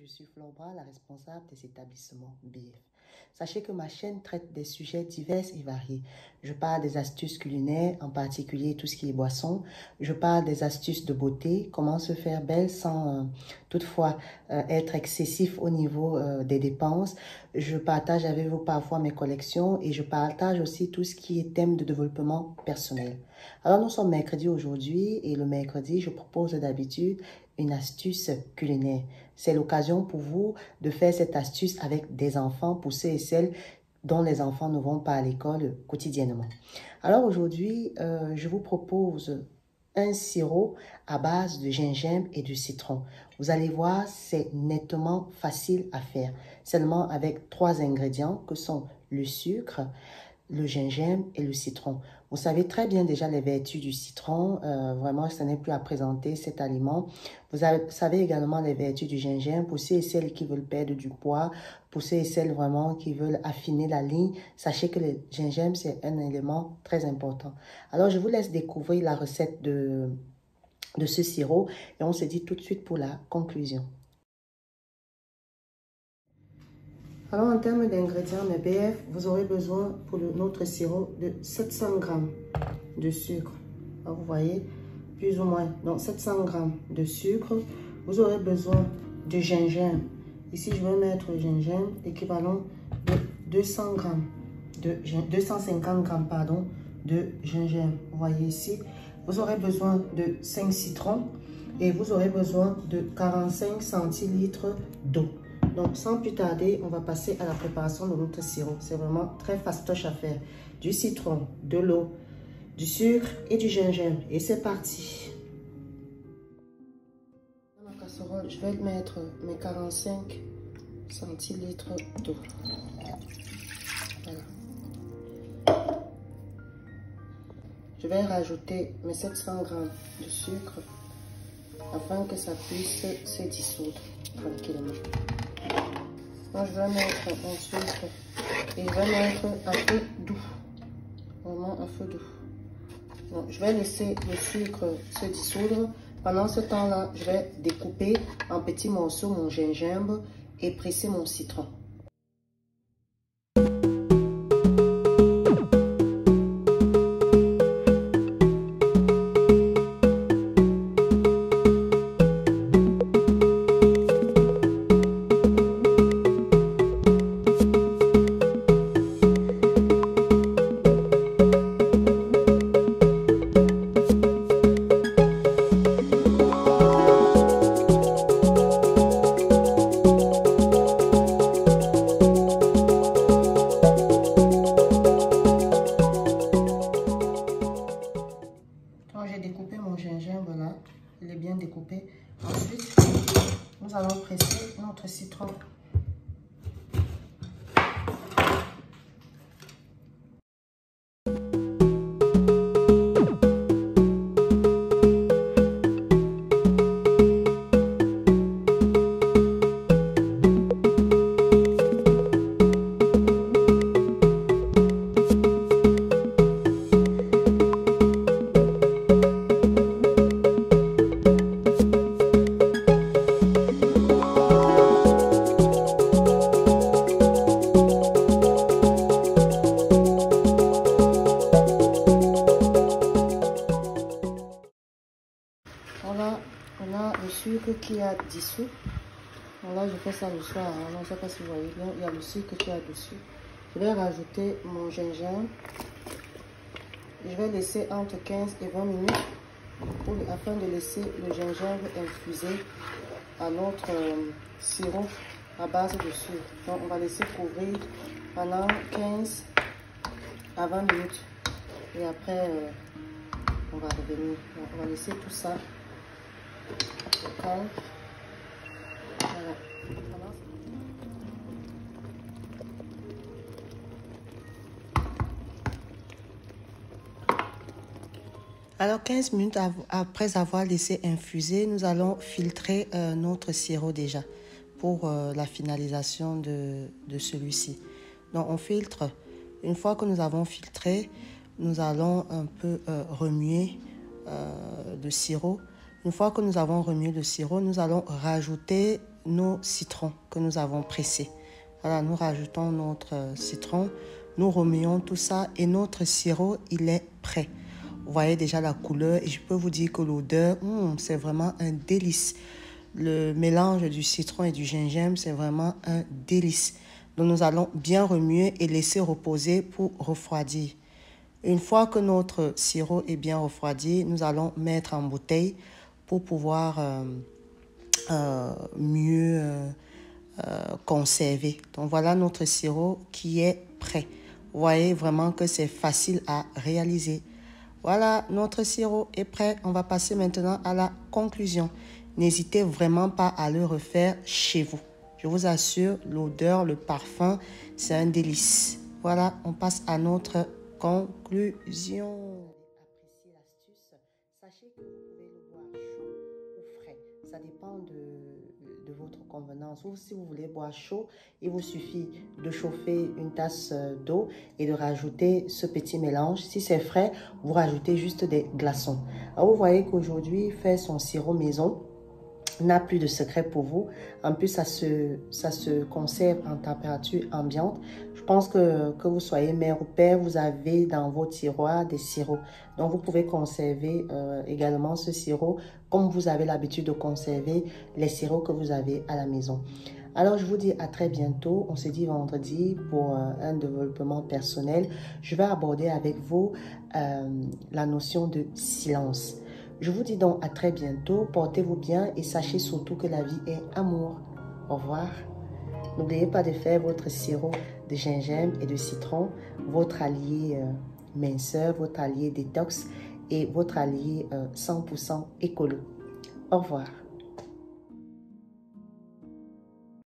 Je suis Flora, la responsable des établissements BF. Sachez que ma chaîne traite des sujets divers et variés. Je parle des astuces culinaires, en particulier tout ce qui est boisson. Je parle des astuces de beauté, comment se faire belle sans toutefois être excessif au niveau des dépenses. Je partage avec vous parfois mes collections et je partage aussi tout ce qui est thème de développement personnel. Alors nous sommes mercredi aujourd'hui et le mercredi, je propose d'habitude une astuce culinaire. C'est l'occasion pour vous de faire cette astuce avec des enfants, pour ceux et celles dont les enfants ne vont pas à l'école quotidiennement. Alors aujourd'hui, je vous propose un sirop à base de gingembre et de citron. Vous allez voir, c'est nettement facile à faire. Seulement avec 3 ingrédients que sont le sucre, le gingembre et le citron. Vous savez très bien déjà les vertus du citron. Vraiment, ce n'est plus à présenter cet aliment. Vous savez également les vertus du gingembre pour ceux et celles qui veulent perdre du poids, pour ceux et celles vraiment qui veulent affiner la ligne. Sachez que le gingembre, c'est un élément très important. Alors, je vous laisse découvrir la recette de ce sirop et on se dit tout de suite pour la conclusion. Alors, en termes d'ingrédients, mes BF, vous aurez besoin pour notre sirop de 700 g de sucre. Alors, vous voyez, plus ou moins, donc 700 g de sucre. Vous aurez besoin de gingembre. Ici, je vais mettre le gingembre équivalent de 250 g, pardon, de gingembre. Vous voyez ici, vous aurez besoin de 5 citrons et vous aurez besoin de 45 centilitres d'eau. Donc, sans plus tarder, on va passer à la préparation de notre sirop. C'est vraiment très fastoche à faire. Du citron, de l'eau, du sucre et du gingembre. Et c'est parti. Dans ma casserole, je vais mettre mes 45 centilitres d'eau. Voilà. Je vais rajouter mes 700 g de sucre afin que ça puisse se dissoudre tranquillement. Moi, je vais mettre mon sucre et je vais mettre un feu doux. Vraiment un feu doux. Donc, je vais laisser le sucre se dissoudre. Pendant ce temps-là, je vais découper en petits morceaux mon gingembre et presser mon citron. J'ai découpé mon gingembre là, il est bien découpé. Ensuite, nous allons presser notre citron. On a le sucre qui a dissous. Donc là, je fais ça le soir. Hein. Je ne sais pas si vous voyez bien. Il y a le sucre qui est dessus. Je vais rajouter mon gingembre. Je vais laisser entre 15 et 20 minutes afin de laisser le gingembre infuser à notre sirop à base de sucre. Donc, on va laisser couvrir pendant 15 à 20 minutes. Et après, on va revenir. Donc, on va laisser tout ça. Voilà. Alors 15 minutes après avoir laissé infuser, nous allons filtrer notre sirop déjà pour la finalisation de celui-ci. Donc on filtre. Une fois que nous avons filtré, nous allons un peu remuer le sirop. Une fois que nous avons remué le sirop, nous allons rajouter nos citrons que nous avons pressés. Voilà, nous rajoutons notre citron, nous remuons tout ça et notre sirop, il est prêt. Vous voyez déjà la couleur et je peux vous dire que l'odeur, c'est vraiment un délice. Le mélange du citron et du gingembre, c'est vraiment un délice. Donc nous allons bien remuer et laisser reposer pour refroidir. Une fois que notre sirop est bien refroidi, nous allons mettre en bouteille pour pouvoir mieux conserver. Donc voilà notre sirop qui est prêt. Vous voyez vraiment que c'est facile à réaliser. Voilà, notre sirop est prêt. On va passer maintenant à la conclusion. N'hésitez vraiment pas à le refaire chez vous. Je vous assure, l'odeur, le parfum, c'est un délice. Voilà, on passe à notre conclusion. Appréciez l'astuce. Sachez que vous pouvez le boire chaud ou frais. Ça dépend de votre convenance. Ou si vous voulez boire chaud, il vous suffit de chauffer une tasse d'eau et de rajouter ce petit mélange. Si c'est frais, vous rajoutez juste des glaçons. Alors vous voyez qu'aujourd'hui, faire son sirop maison n'a plus de secret pour vous. En plus, ça se conserve en température ambiante. Je pense que vous soyez mère ou père, vous avez dans vos tiroirs des sirops. Donc, vous pouvez conserver également ce sirop comme vous avez l'habitude de conserver les sirops que vous avez à la maison. Alors, je vous dis à très bientôt. On se dit vendredi pour un développement personnel. Je vais aborder avec vous la notion de silence. Je vous dis donc à très bientôt. Portez-vous bien et sachez surtout que la vie est amour. Au revoir. N'oubliez pas de faire votre sirop de gingembre et de citron, votre allié minceur, votre allié détox et votre allié 100% écolo. Au revoir.